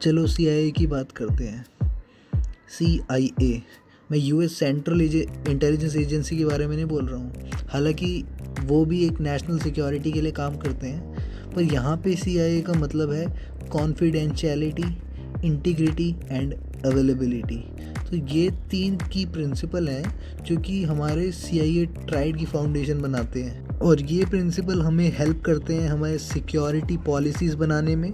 चलो CIA की बात करते हैं। CIA, मैं US सेंट्रल इंटेलिजेंस एजेंसी के बारे में नहीं बोल रहा हूँ, हालांकि वो भी एक नेशनल सिक्योरिटी के लिए काम करते हैं, पर यहाँ पे CIA का मतलब है कॉन्फिडेंशियलिटी, इंटीग्रिटी एंड अवेलेबिलिटी। तो ये 3 की प्रिंसिपल हैं जो कि हमारे CIA ट्राइड की फाउंडेशन बनाते हैं, और ये प्रिंसिपल हमें हेल्प करते हैं हमारे सिक्योरिटी पॉलिसीज़ बनाने में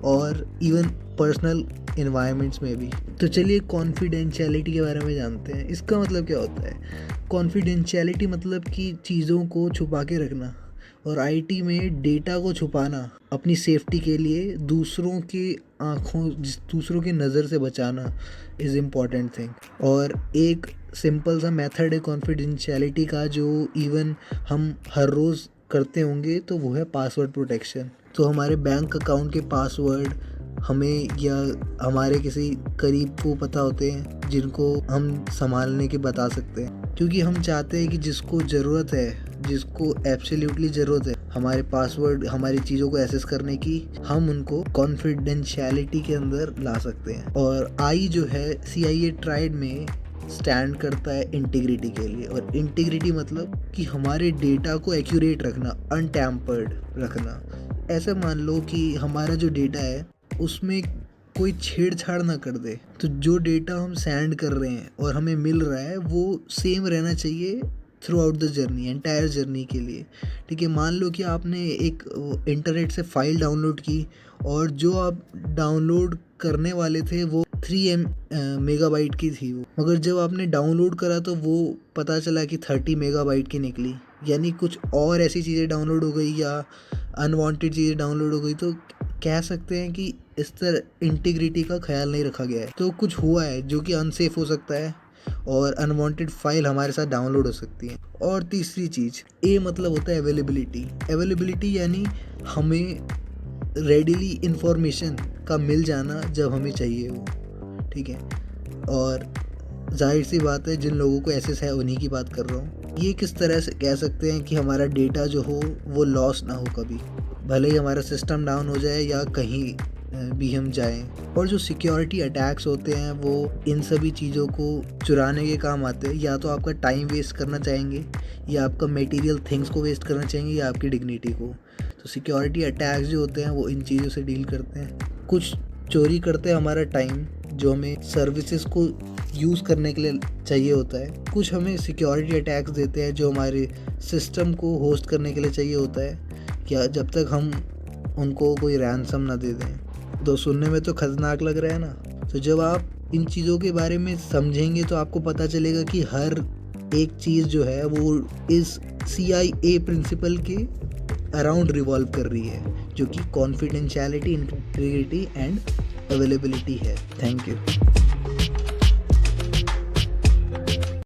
और इवन पर्सनल इन्वायरमेंट्स में भी। तो चलिए कॉन्फिडेंशियलिटी के बारे में जानते हैं। इसका मतलब क्या होता है? कॉन्फिडेंशियलिटी मतलब कि चीज़ों को छुपा के रखना, और IT में डेटा को छुपाना अपनी सेफ्टी के लिए दूसरों की नज़र से बचाना इज़ इम्पॉर्टेंट थिंग। और एक सिंपल सा मेथड है कॉन्फिडेंशियलिटी का जो इवन हम हर रोज़ करते होंगे, तो वो है पासवर्ड प्रोटेक्शन। तो हमारे बैंक अकाउंट के पासवर्ड हमें या हमारे किसी करीब को पता होते हैं, जिनको हम संभालने के बता सकते हैं, क्योंकि हम चाहते हैं कि जिसको ज़रूरत है, जिसको एब्सोल्युटली ज़रूरत है हमारे पासवर्ड, हमारी चीज़ों को एक्सेस करने की, हम उनको कॉन्फिडेंशियलिटी के अंदर ला सकते हैं। और I जो है CIA ट्राइड में स्टैंड करता है इंटीग्रिटी के लिए। और इंटीग्रिटी मतलब कि हमारे डेटा को एक्यूरेट रखना, अनटैम्पर्ड रखना। ऐसे मान लो कि हमारा जो डेटा है उसमें कोई छेड़छाड़ ना कर दे, तो जो डेटा हम सेंड कर रहे हैं और हमें मिल रहा है वो सेम रहना चाहिए through out the journey, entire journey के लिए। ठीक है, मान लो कि आपने एक इंटरनेट से फाइल डाउनलोड की, और जो आप डाउनलोड करने वाले थे वो 3 मेगाबाइट की थी वो, मगर जब आपने डाउनलोड करा तो वो पता चला कि 30 मेगाबाइट की निकली, यानी कुछ और ऐसी चीज़ें डाउनलोड हो गई या अनवांटेड चीज़ें डाउनलोड हो गई। तो कह सकते हैं कि इस तरह इंटीग्रिटी का ख्याल नहीं रखा गया है, तो कुछ हुआ है जो कि अनसेफ हो सकता है और अनवांटेड फाइल हमारे साथ डाउनलोड हो सकती है। और तीसरी चीज़, A मतलब होता है अवेलेबिलिटी। अवेलेबिलिटी यानी हमें रेडिली इंफॉर्मेशन का मिल जाना जब हमें चाहिए हो। ठीक है, और जाहिर सी बात है जिन लोगों को एक्सेस है उन्हीं की बात कर रहा हूँ। ये किस तरह से कह सकते हैं कि हमारा डेटा जो हो वो लॉस ना हो कभी, भले ही हमारा सिस्टम डाउन हो जाए या कहीं भी हम जाएं। और जो सिक्योरिटी अटैक्स होते हैं वो इन सभी चीज़ों को चुराने के काम आते हैं। या तो आपका टाइम वेस्ट करना चाहेंगे, या आपका मटेरियल थिंग्स को वेस्ट करना चाहेंगे, या आपकी डिग्निटी को। तो सिक्योरिटी अटैक्स जो होते हैं वो इन चीज़ों से डील करते हैं। कुछ चोरी करते हैं हमारा टाइम जो हमें सर्विसेज को यूज़ करने के लिए चाहिए होता है। कुछ हमें सिक्योरिटी अटैक्स देते हैं जो हमारे सिस्टम को होस्ट करने के लिए चाहिए होता है, या जब तक हम उनको कोई रैंसम ना दे दें। तो सुनने में तो खतरनाक लग रहा है ना। तो जब आप इन चीज़ों के बारे में समझेंगे तो आपको पता चलेगा कि हर एक चीज़ जो है वो इस CIA प्रिंसिपल के अराउंड रिवॉल्व कर रही है, जो कि कॉन्फिडेंशियलिटी, इंटीग्रिटी एंड अवेलेबिलिटी है। Thank you.